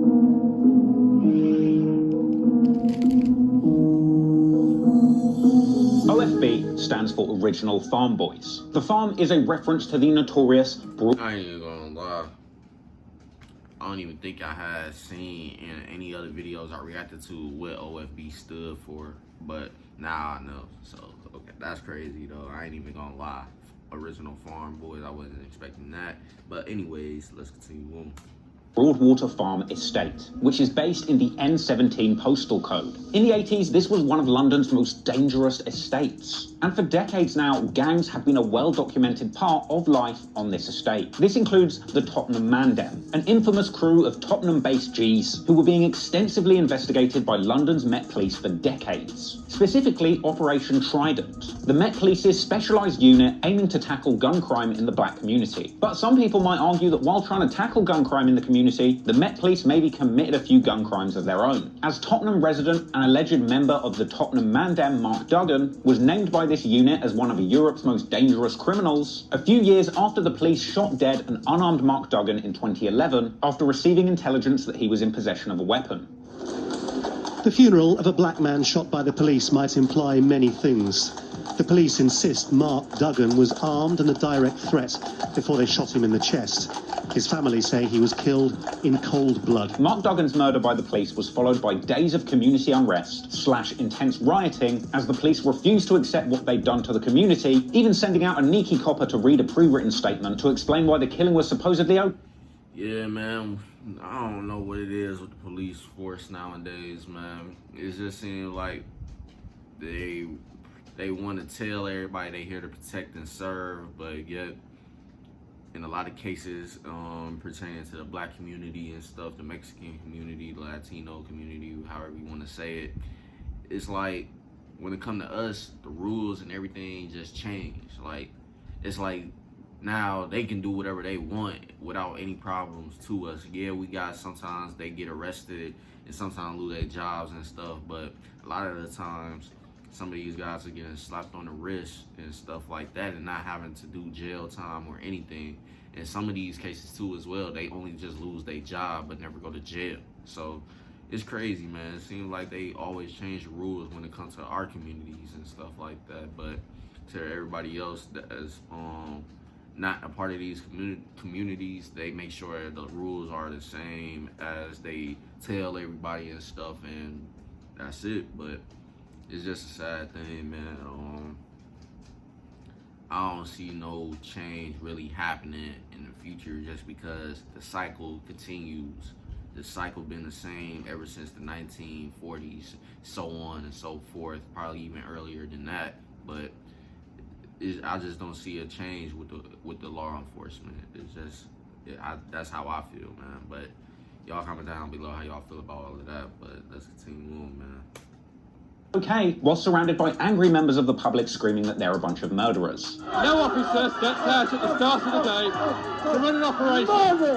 Ofb. stands for Original Farm Boys. The farm is a reference to the notorious I ain't even gonna lie. I don't even think I had seen in any other videos I reacted to what OFB stood for, but now I know. So, okay, that's crazy though. I ain't even gonna lie. Original Farm Boys, I wasn't expecting that. But anyways, let's continue on. Broadwater Farm Estate, which is based in the N17 postal code. In the 80s, this was one of London's most dangerous estates. And for decades now, gangs have been a well-documented part of life on this estate. This includes the Tottenham Mandem, an infamous crew of Tottenham-based Gs who were being extensively investigated by London's Met Police for decades. Specifically, Operation Trident, the Met Police's specialised unit aiming to tackle gun crime in the black community. But some people might argue that while trying to tackle gun crime in the community, the Met Police maybe committed a few gun crimes of their own. As Tottenham resident and alleged member of the Tottenham Mandem, Mark Duggan, was named by this unit as one of Europe's most dangerous criminals, a few years after the police shot dead an unarmed Mark Duggan in 2011 after receiving intelligence that he was in possession of a weapon. The funeral of a black man shot by the police might imply many things. The police insist Mark Duggan was armed and a direct threat before they shot him in the chest. His family say he was killed in cold blood. Mark Duggan's murder by the police was followed by days of community unrest / intense rioting as the police refused to accept what they'd done to the community, even sending out a sneaky copper to read a pre-written statement to explain why the killing was supposedly okay. Yeah, man, I don't know what it is with the police force nowadays, man. It just seems like they want to tell everybody they're here to protect and serve, but yet in a lot of cases pertaining to the black community and stuff, the Mexican community, the Latino community, however you want to say it, it's like when it comes to us, the rules and everything just change. Like, it's like now they can do whatever they want without any problems to us. Yeah, we got sometimes they get arrested and sometimes lose their jobs and stuff, but a lot of the times some of these guys are getting slapped on the wrist and stuff like that and not having to do jail time or anything. And some of these cases too as well, they only just lose their job but never go to jail. So it's crazy, man. It seems like they always change the rules when it comes to our communities and stuff like that. But to everybody else that is not a part of these communities, they make sure the rules are the same as they tell everybody and stuff, and that's it. But it's just a sad thing, man. I don't see no change really happening in the future just because the cycle continues. The cycle been the same ever since the 1940s, so on and so forth, probably even earlier than that. But I just don't see a change with the law enforcement. It's just, that's how I feel, man. But y'all comment down below how y'all feel about all of that. But let's continue on, man. Okay, while surrounded by angry members of the public screaming that they're a bunch of murderers. No officer steps out at the start of the day to run an operation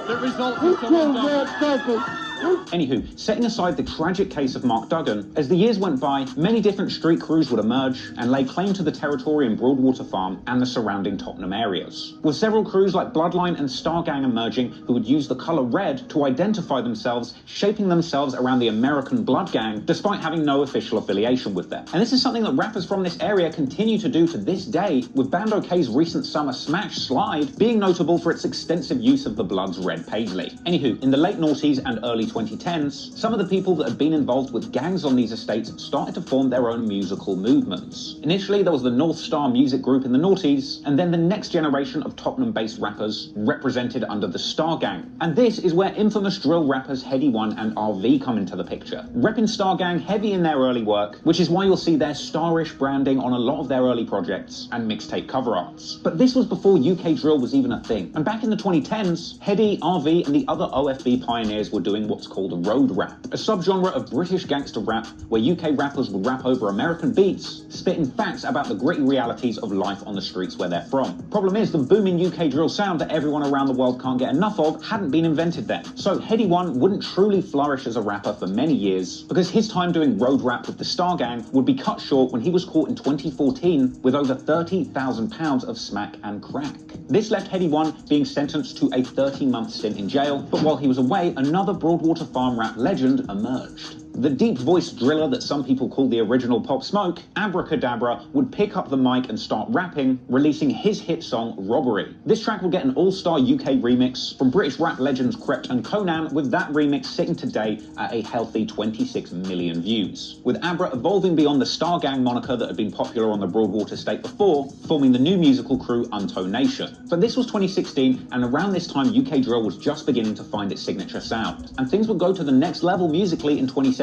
that results in someone dying. Anywho, setting aside the tragic case of Mark Duggan, as the years went by, many different street crews would emerge and lay claim to the territory in Broadwater Farm and the surrounding Tottenham areas, with several crews like Bloodline and Star Gang emerging who would use the colour red to identify themselves, shaping themselves around the American Blood Gang, despite having no official affiliation with them. And this is something that rappers from this area continue to do to this day, with bandokay's recent summer smash Slide being notable for its extensive use of the Blood's red paisley. Anywho, in the late noughties and early 2010s, some of the people that had been involved with gangs on these estates started to form their own musical movements. Initially, there was the North Star music group in the noughties, and then the next generation of Tottenham-based rappers represented under the Star Gang. And this is where infamous drill rappers Heady One and RV come into the picture, repping Star Gang heavy in their early work, which is why you'll see their starish branding on a lot of their early projects and mixtape cover arts. But this was before UK drill was even a thing, and back in the 2010s, Heady, RV, and the other OFB pioneers were doing what's called road rap, a subgenre of British gangster rap where UK rappers would rap over American beats, spitting facts about the gritty realities of life on the streets where they're from. Problem is, the booming UK drill sound that everyone around the world can't get enough of hadn't been invented then. So Heady One wouldn't truly flourish as a rapper for many years, because his time doing road rap with the Star Gang would be cut short when he was caught in 2014 with over £30,000 of smack and crack. This left Heady One being sentenced to a 13-month stint in jail, but while he was away, another Broadwater Farm rap legend emerged. The deep-voiced driller that some people call the original Pop Smoke, Abracadabra, would pick up the mic and start rapping, releasing his hit song, Robbery. This track would get an all-star UK remix from British rap legends Krept and Conan, with that remix sitting today at a healthy 26 million views. With Abra evolving beyond the Star Gang moniker that had been popular on the Broadwater State before, forming the new musical crew Unto Nation. But this was 2016, and around this time UK drill was just beginning to find its signature sound. And things would go to the next level musically in 2017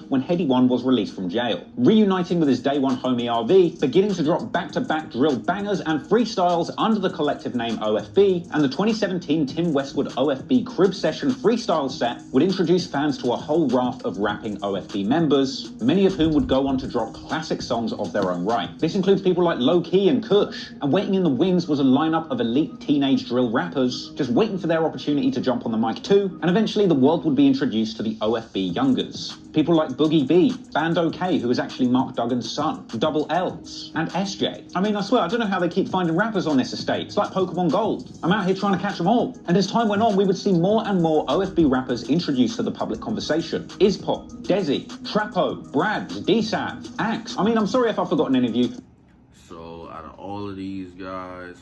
when Heady One was released from jail. Reuniting with his day one homie RV, beginning to drop back-to-back drill bangers and freestyles under the collective name OFB, and the 2017 Tim Westwood OFB Crib Session freestyle set would introduce fans to a whole raft of rapping OFB members, many of whom would go on to drop classic songs of their own right. This includes people like Low Key and Kush, and waiting in the wings was a lineup of elite teenage drill rappers, just waiting for their opportunity to jump on the mic too, and eventually the world would be introduced to the OFB youngers. People like Boogie B, bandokay, who is actually Mark Duggan's son, Double L's, and SJ. I mean, I swear, I don't know how they keep finding rappers on this estate. It's like Pokemon Gold. I'm out here trying to catch them all. And as time went on, we would see more and more OFB rappers introduced to the public conversation. Ispop, Desi, Trapo, Brads, D-Sav, Axe. I mean, I'm sorry if I've forgotten any of you. So, out of all of these guys,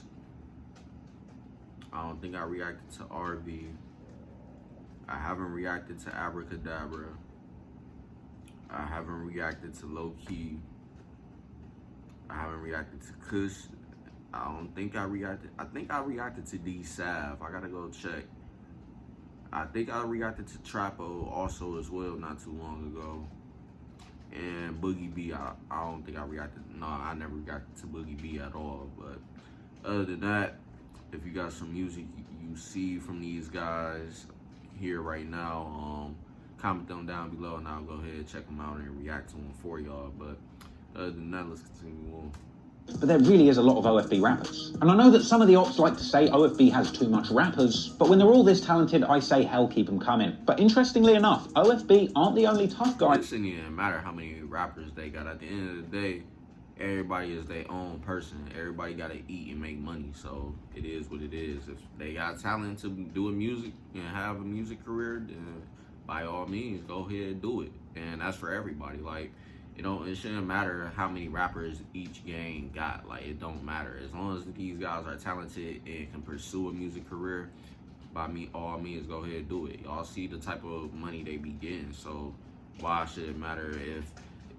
I don't think I reacted to RB. I haven't reacted to Abracadabra. I haven't reacted to Low Key. I haven't reacted to Kush. I don't think I reacted. I think I reacted to D-Sav. I gotta go check. I think I reacted to Trapo also as well not too long ago. And Boogie B, I don't think I reacted. No, I never reacted to Boogie B at all. But other than that, if you got some music you see from these guys here right now, comment them down below and I'll go ahead and check them out and react to them for y'all. But other than that, let's continue on. But there really is a lot of OFB rappers. And I know that some of the ops like to say OFB has too much rappers, but when they're all this talented, I say hell, keep them coming. But interestingly enough, OFB aren't the only tough guys. It doesn't even matter how many rappers they got. At the end of the day, everybody is their own person. Everybody got to eat and make money. So it is what it is. If they got talent to do a music and have a music career, then by all means, go ahead and do it. And that's for everybody. Like, you know, it shouldn't matter how many rappers each gang got. Like, it don't matter. As long as these guys are talented and can pursue a music career, by all means, go ahead and do it. Y'all see the type of money they be getting. So why should it matter if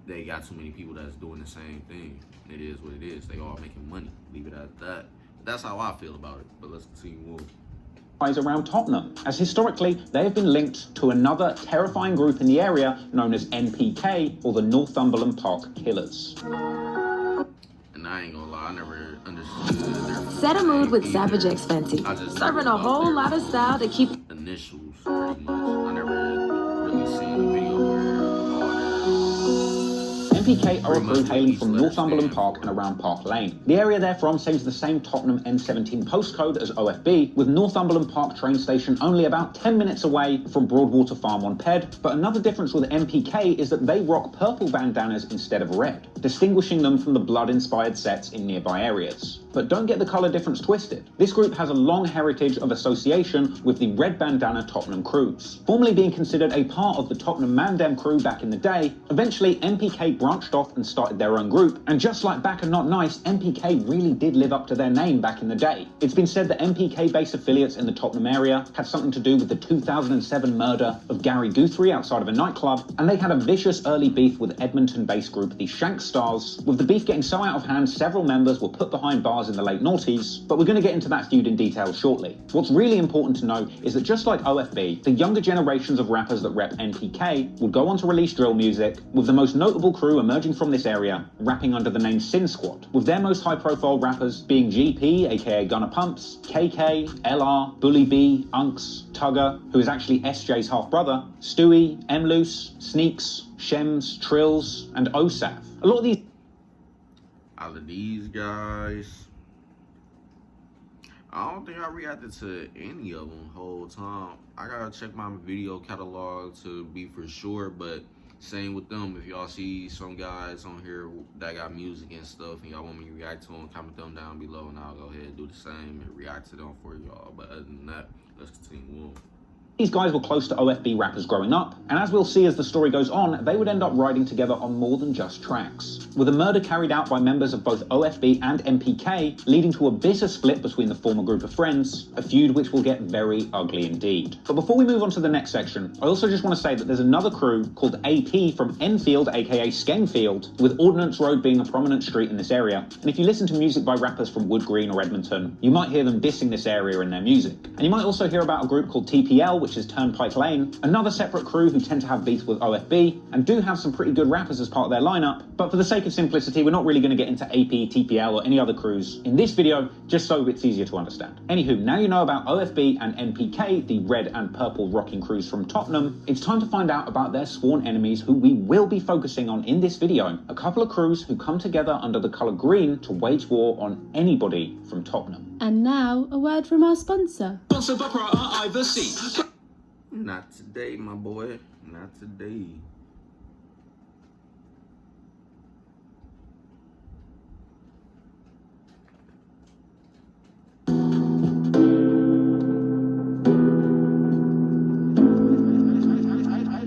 they got too many people that's doing the same thing? It is what it is. They all making money. Leave it at that. That's how I feel about it. But let's continue on. Around Tottenham, as historically they have been linked to another terrifying group in the area known as NPK, or the Northumberland Park Killers. And I ain't gonna lie, I never understood. Set a mood with Savage X Fenty, serving a whole lot of style to keep initials pretty much. I never really seen a video where NPK are a crew hailing from Northumberland Park and around Park Lane. The area they're from seems the same Tottenham N17 postcode as OFB, with Northumberland Park train station only about 10 minutes away from Broadwater Farm on Ped. But another difference with NPK is that they rock purple bandanas instead of red, distinguishing them from the blood-inspired sets in nearby areas. But don't get the colour difference twisted. This group has a long heritage of association with the red bandana Tottenham crews. Formerly being considered a part of the Tottenham Mandem crew back in the day, eventually NPK branched off and started their own group. And just like Back and Not Nice, NPK really did live up to their name back in the day. It's been said that NPK base affiliates in the Tottenham area had something to do with the 2007 murder of Gary Guthrie outside of a nightclub, and they had a vicious early beef with Edmonton-based group the Shank Stars. With the beef getting so out of hand, several members were put behind bars in the late noughties, but we're going to get into that feud in detail shortly. What's really important to know is that just like OFB, the younger generations of rappers that rep NPK would go on to release drill music, with the most notable crew emerging from this area rapping under the name Sin Squad, with their most high-profile rappers being GP, aka Gunner Pumps, KK, LR, Bully B, Unks, Tugger, who is actually SJ's half-brother, Stewie, M-Loose, Sneaks, Shems, Trills, and OSAF. A lot of these... Out of these guys, I don't think I reacted to any of them the whole time. I gotta check my video catalog to be for sure, but same with them. If y'all see some guys on here that got music and stuff and y'all want me to react to them, comment them down below and I'll go ahead and do the same and react to them for y'all. But other than that, let's continue on. These guys were close to OFB rappers growing up, and as we'll see as the story goes on, they would end up riding together on more than just tracks. With a murder carried out by members of both OFB and MPK, leading to a bitter split between the former group of friends, a feud which will get very ugly indeed. But before we move on to the next section, I also just want to say that there's another crew called AP from Enfield, aka Skenfield, with Ordnance Road being a prominent street in this area, and if you listen to music by rappers from Woodgreen or Edmonton, you might hear them dissing this area in their music. And you might also hear about a group called Tpl, which is Turnpike Lane, another separate crew who tend to have beef with OFB, and do have some pretty good rappers as part of their lineup, but for the sake of simplicity, we're not really going to get into AP, TPL, or any other crews in this video, just so it's easier to understand. Anywho, now you know about OFB and MPK, the red and purple rocking crews from Tottenham, it's time to find out about their sworn enemies who we will be focusing on in this video, a couple of crews who come together under the colour green to wage war on anybody from Tottenham. And now, a word from our sponsor. Sponsored by Privacy. Not today, my boy. Not today.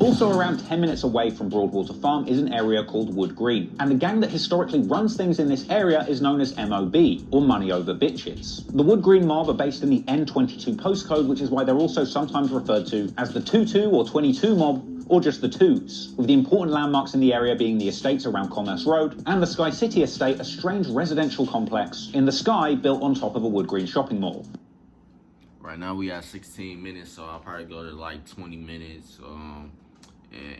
Also around 10 minutes away from Broadwater Farm is an area called Woodgreen, and the gang that historically runs things in this area is known as MOB, or Money Over Bitches. The Woodgreen mob are based in the N22 postcode, which is why they're also sometimes referred to as the 22 or 22 mob, or just the twos, with the important landmarks in the area being the estates around Commerce Road and the Sky City estate, a strange residential complex in the sky built on top of a Woodgreen shopping mall. Right now we have 16 minutes, so I'll probably go to like 20 minutes and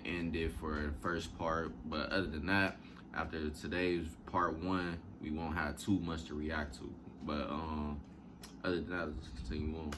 end it for the first part. But other than that, after today's part 1, we won't have too much to react to. But other than that, let's continue on.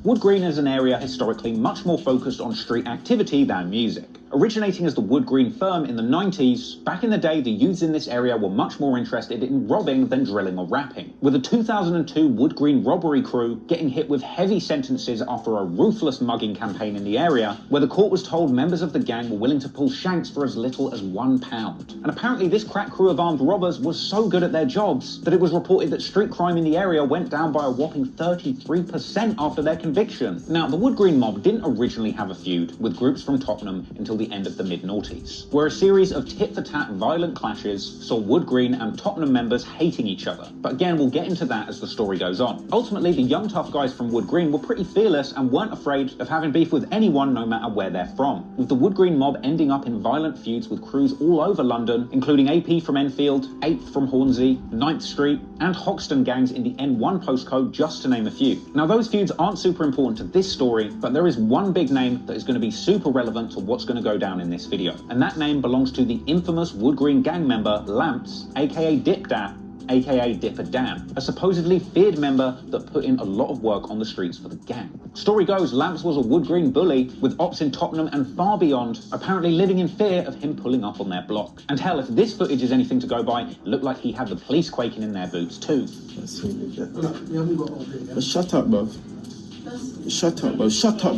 Woodgreen is an area historically much more focused on street activity than music. Originating as the Woodgreen firm in the 90s, back in the day the youths in this area were much more interested in robbing than drilling or rapping, with the 2002 Woodgreen robbery crew getting hit with heavy sentences after a ruthless mugging campaign in the area, where the court was told members of the gang were willing to pull shanks for as little as £1. And apparently this crack crew of armed robbers was so good at their jobs that it was reported that street crime in the area went down by a whopping 33% after their conviction. Now, the Woodgreen mob didn't originally have a feud with groups from Tottenham until the end of the mid-noughties, where a series of tit-for-tat violent clashes saw Woodgreen and Tottenham members hating each other. But again, we'll get into that as the story goes on. Ultimately, the young tough guys from Woodgreen were pretty fearless and weren't afraid of having beef with anyone no matter where they're from, with the Woodgreen mob ending up in violent feuds with crews all over London, including AP from Enfield, 8th from Hornsey, 9th Street, and Hoxton gangs in the N1 postcode, just to name a few. Now, those feuds aren't super important to this story, but there is one big name that is going to be super relevant to what's going to go down in this video, and that name belongs to the infamous Woodgreen gang member LMERico, aka Dip Dat, aka Dipper Dan, a supposedly feared member that put in a lot of work on the streets for the gang. Story goes, LMERico was a Woodgreen bully with ops in Tottenham and far beyond, apparently living in fear of him pulling up on their block. And hell, if this footage is anything to go by, it looked like he had the police quaking in their boots too. Shut up, bro. Shut up, bro. Shut up.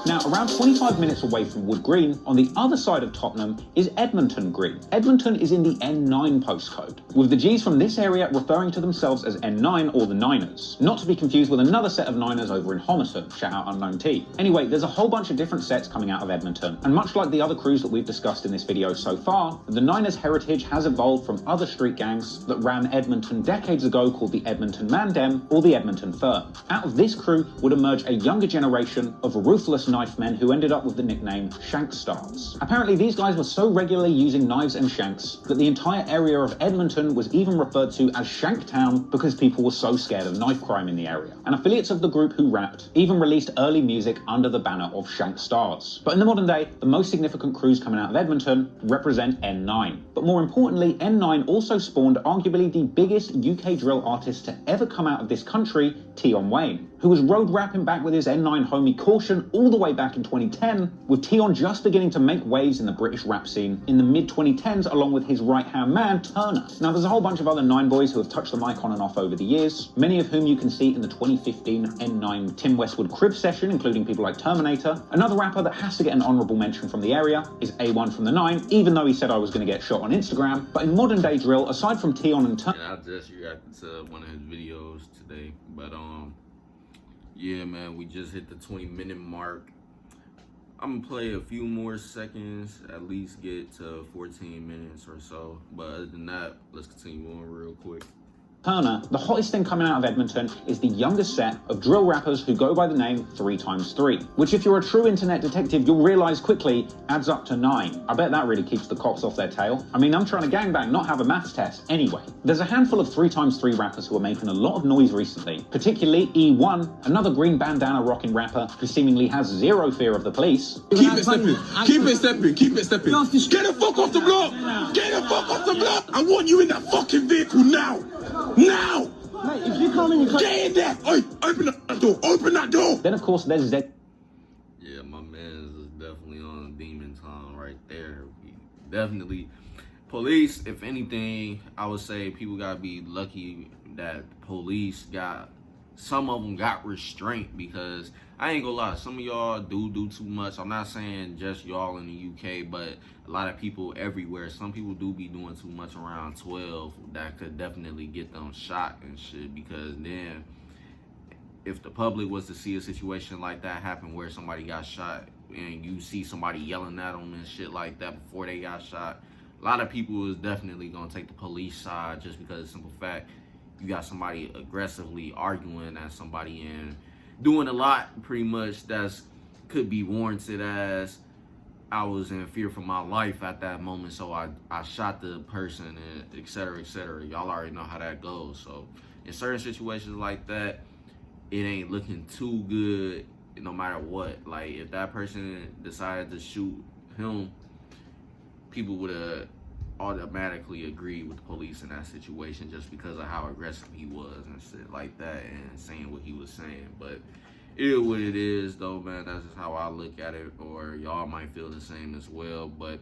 Now, around 25 minutes away from Woodgreen, on the other side of Tottenham, is Edmonton Green. Edmonton is in the N9 postcode, with the G's from this area referring to themselves as N9 or the Niners, not to be confused with another set of Niners over in Homerton, shout out Unknown T. Anyway, there's a whole bunch of different sets coming out of Edmonton, and much like the other crews that we've discussed in this video so far, the Niners heritage has evolved from other street gangs that ran Edmonton decades ago called the Edmonton Mandem or the Edmonton Firm. Out of this crew would emerge a younger generation of ruthless knife men who ended up with the nickname Shank Stars. Apparently these guys were so regularly using knives and shanks that the entire area of Edmonton was even referred to as Shanktown because people were so scared of knife crime in the area. And affiliates of the group who rapped even released early music under the banner of Shank Stars. But in the modern day, the most significant crews coming out of Edmonton represent N9. But more importantly, N9 also spawned arguably the biggest UK drill artist to ever come out of this country, Tion Wayne. who was road rapping back with his N9 homie Caution all the way back in 2010, with Tion just beginning to make waves in the British rap scene in the mid-2010s along with his right-hand man, Turner. Now, there's a whole bunch of other 9 boys who have touched the mic on and off over the years, many of whom you can see in the 2015 N9 Tim Westwood crib session, including people like Terminator. Another rapper that has to get an honourable mention from the area is A1 from the 9, even though he said I was going to get shot on Instagram. But in modern day drill, aside from Tion and Turner... I just reacted to one of his videos today, but yeah, man, we just hit the 20-minute mark. I'm gonna play a few more seconds, at least get to 14 minutes or so. But other than that, let's continue on real quick. Turner, the hottest thing coming out of Edmonton is the youngest set of drill rappers who go by the name 3x3, which if you're a true internet detective, you'll realize quickly adds up to 9. I bet that really keeps the cops off their tail. I mean, I'm trying to gangbang, not have a maths test. Anyway, there's a handful of 3x3 rappers who are making a lot of noise recently, particularly E1, another green bandana rocking rapper who seemingly has zero fear of the police. Keep it stepping, keep it stepping, keep it stepping. Get the fuck off the block! Get the fuck off the block! I want you in that fucking vehicle now! Now! Mate, if you come in, you can't... Get in there! Oi, open that door! Open that door! Then, of course, there's Zed. Yeah, my man is definitely on demon time right there. Definitely. Police, if anything, I would say people gotta be lucky that police got... Some of them got restraint, because I ain't gonna lie, some of y'all do too much. I'm not saying just y'all in the UK, but a lot of people everywhere. Some people do be doing too much around 12. That could definitely get them shot and shit, because then if the public was to see a situation like that happen where somebody got shot and you see somebody yelling at them and shit like that before they got shot, a lot of people is definitely gonna take the police side, just because of the simple fact you got somebody aggressively arguing at somebody and doing a lot pretty much that's could be warranted as I was in fear for my life at that moment, so I shot the person, and et cetera, et cetera. Y'all already know how that goes. So in certain situations like that, it ain't looking too good no matter what. Like, if that person decided to shoot him, people would have automatically agreed with the police in that situation just because of how aggressive he was and shit like that, and saying what he was saying. But it is what it is, though, man. That's just how I look at it, or y'all might feel the same as well. But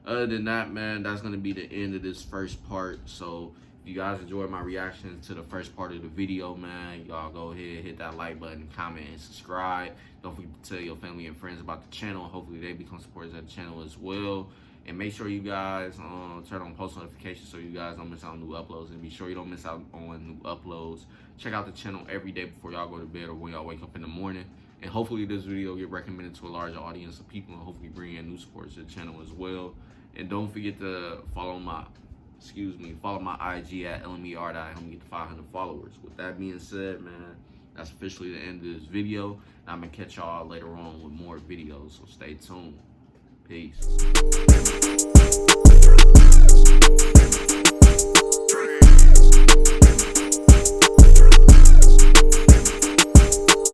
other than that, man, that's gonna be the end of this first part. So if you guys enjoyed my reaction to the first part of the video, man, y'all go ahead, hit that like button, comment, and subscribe. Don't forget to tell your family and friends about the channel. Hopefully they become supporters of the channel as well. And make sure you guys turn on post notifications so you guys don't miss out on new uploads. And be sure you don't miss out on new uploads. Check out the channel every day before y'all go to bed or when y'all wake up in the morning. And hopefully this video get recommended to a larger audience of people, and hopefully bring in new supporters to the channel as well. And don't forget to follow my IG at LMER to help me get to 500 followers. With that being said, man, that's officially the end of this video. And I'm gonna catch y'all later on with more videos, so stay tuned. Peace.